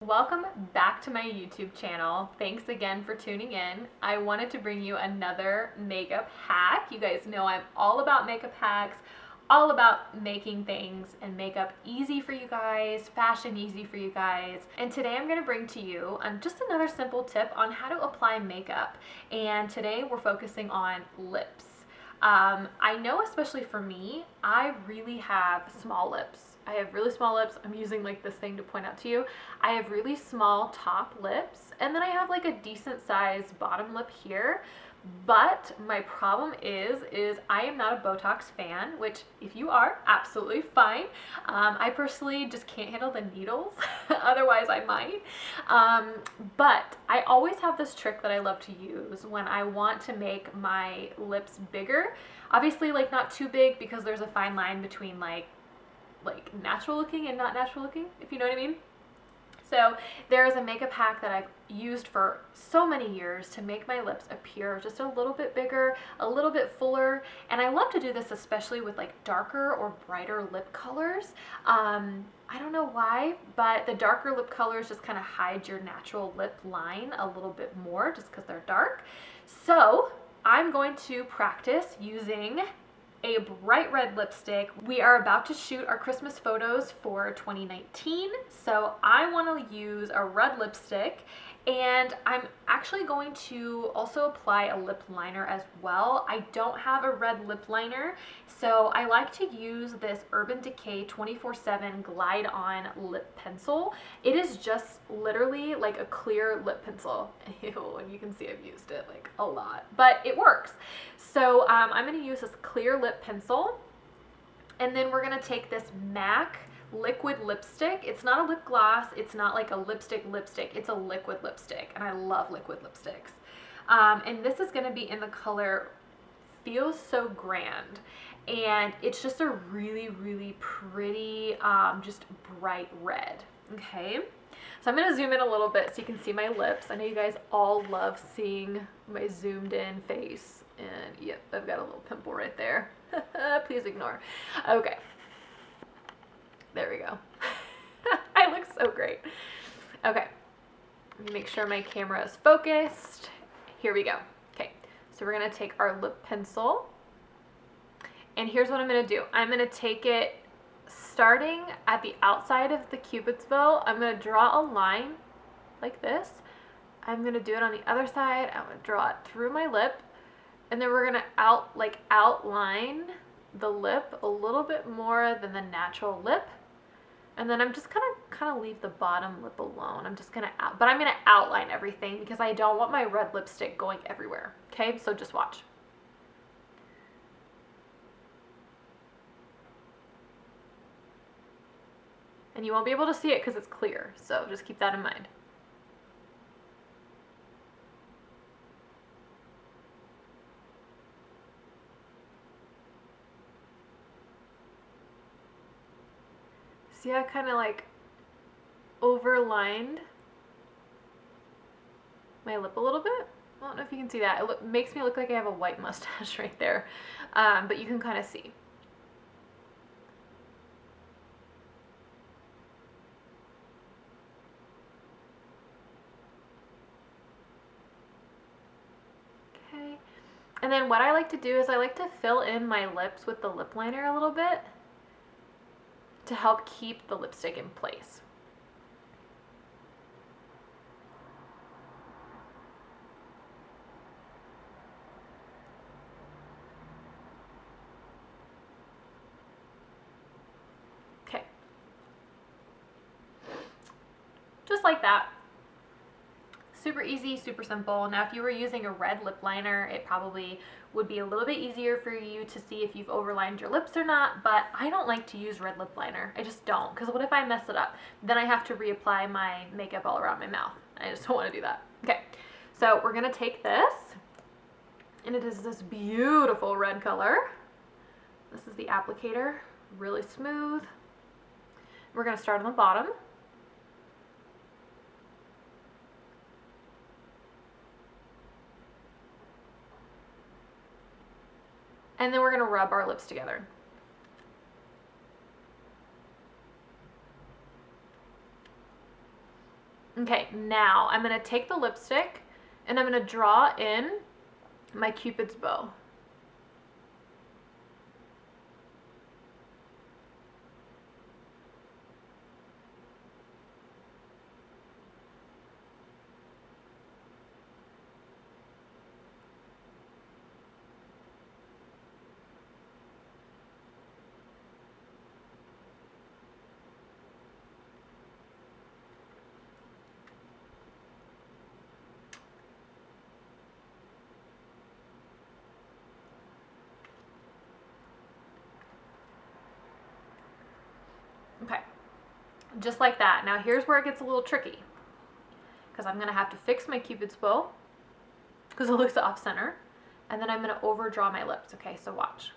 Welcome back to my YouTube channel. Thanks again for tuning in. I wanted to bring you another makeup hack. You guys know I'm all about makeup hacks, all about making things and makeup easy for you guys, fashion easy for you guys. And today I'm going to bring to you just another simple tip on how to apply makeup. And today we're focusing on lips. I know, especially for me, I really have small lips. I have really small lips. I'm using like this thing to point out to you. I have really small top lips, and then I have like a decent sized bottom lip here. But my problem is I am not a Botox fan, which if you are, absolutely fine. I personally just can't handle the needles. Otherwise I might. But I always have this trick that I love to use when I want to make my lips bigger. Obviously, like not too big, because there's a fine line between like natural looking and not natural looking, if you know what I mean. So there is a makeup hack that I've used for so many years to make my lips appear just a little bit bigger, a little bit fuller, and I love to do this especially with like darker or brighter lip colors. I don't know why, but the darker lip colors just kind of hide your natural lip line a little bit more just because they're dark. So I'm going to practice using a bright red lipstick. We are about to shoot our Christmas photos for 2019, so I want to use a red lipstick, and I'm actually going to also apply a lip liner as well. I don't have a red lip liner, so I like to use this Urban Decay 24/7 Glide On lip pencil. It is just literally like a clear lip pencil. Ew, and you can see I've used it like a lot, but it works. So I'm going to use this clear lip pencil, and then we're going to take this MAC liquid lipstick. It's not a lip gloss, it's not like a lipstick, it's a liquid lipstick, and I love liquid lipsticks. And this is going to be in the color Feels So Grand, and it's just a really pretty just bright red. Okay, so I'm going to zoom in a little bit so you can see my lips. I know you guys all love seeing my zoomed in face, and yep, I've got a little pimple right there. Please ignore. Okay, there we go. I look so great. Okay, let me make sure my camera is focused. Here we go. Okay, so we're going to take our lip pencil, and here's what I'm going to do. I'm going to take it starting at the outside of the cupid's bow. I'm going to draw a line like this. I'm going to do it on the other side. I'm going to draw it through my lip, and then we're going to outline the lip a little bit more than the natural lip. And then I'm just kind of leave the bottom lip alone. I'm just gonna but I'm gonna outline everything because I don't want my red lipstick going everywhere. Okay, so just watch. And you won't be able to see it because it's clear, so just keep that in mind. See how I kind of like overlined my lip a little bit? I don't know if you can see that. It makes me look like I have a white mustache right there, but you can kind of see. Okay, and then what I like to do is I like to fill in my lips with the lip liner a little bit to help keep the lipstick in place. Okay. Just like that. Super easy, super simple. Now if you were using a red lip liner, it probably would be a little bit easier for you to see if you've overlined your lips or not, but I don't like to use red lip liner. I just don't, because what if I mess it up? Then I have to reapply my makeup all around my mouth. I just don't want to do that. Okay, so we're going to take this, and it is this beautiful red color. This is the applicator, really smooth. We're going to start on the bottom. And then we're going to rub our lips together. Okay, now I'm going to take the lipstick and I'm going to draw in my Cupid's bow. Okay, just like that. Now here's where it gets a little tricky, because I'm going to have to fix my Cupid's bow because it looks off center, and then I'm going to overdraw my lips. Okay, so watch.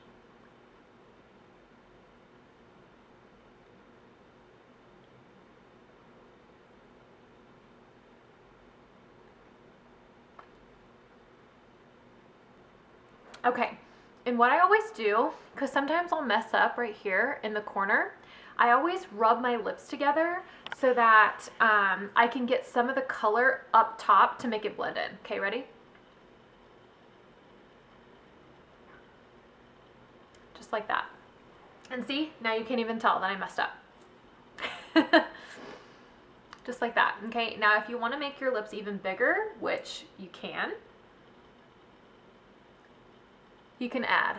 Okay, and what I always do, because sometimes I'll mess up right here in the corner, I always rub my lips together so that I can get some of the color up top to make it blend in. Okay, ready? Just like that. And see, now you can't even tell that I messed up. Just like that. Okay, now if you want to make your lips even bigger, which you can add.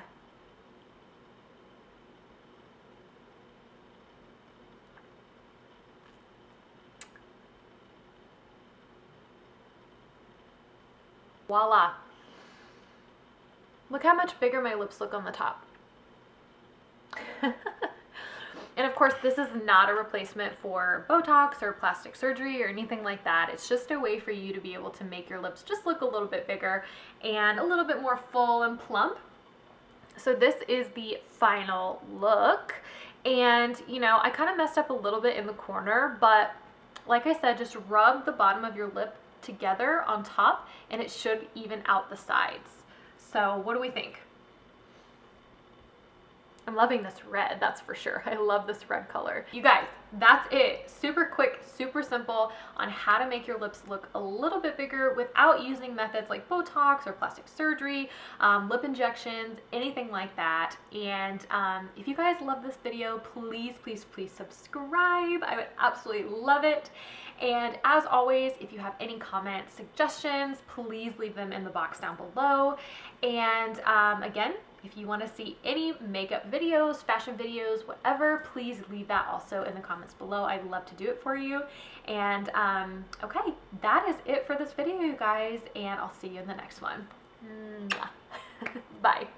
Voila. Look how much bigger my lips look on the top. And of course, this is not a replacement for Botox or plastic surgery or anything like that. It's just a way for you to be able to make your lips just look a little bit bigger and a little bit more full and plump. So this is the final look. And, you know, I kind of messed up a little bit in the corner, but like I said, just rub the bottom of your lip together on top and it should even out the sides. So what do we think? I'm loving this red, that's for sure. I love this red color. You guys, that's it. Super quick, super simple on how to make your lips look a little bit bigger without using methods like Botox or plastic surgery, lip injections, anything like that. And if you guys love this video, please, please, please subscribe. I would absolutely love it. And as always, if you have any comments, suggestions, please leave them in the box down below. And again, if you want to see any makeup videos, fashion videos, whatever, please leave that also in the comments below. I'd love to do it for you. And okay, that is it for this video, you guys, and I'll see you in the next one. Bye.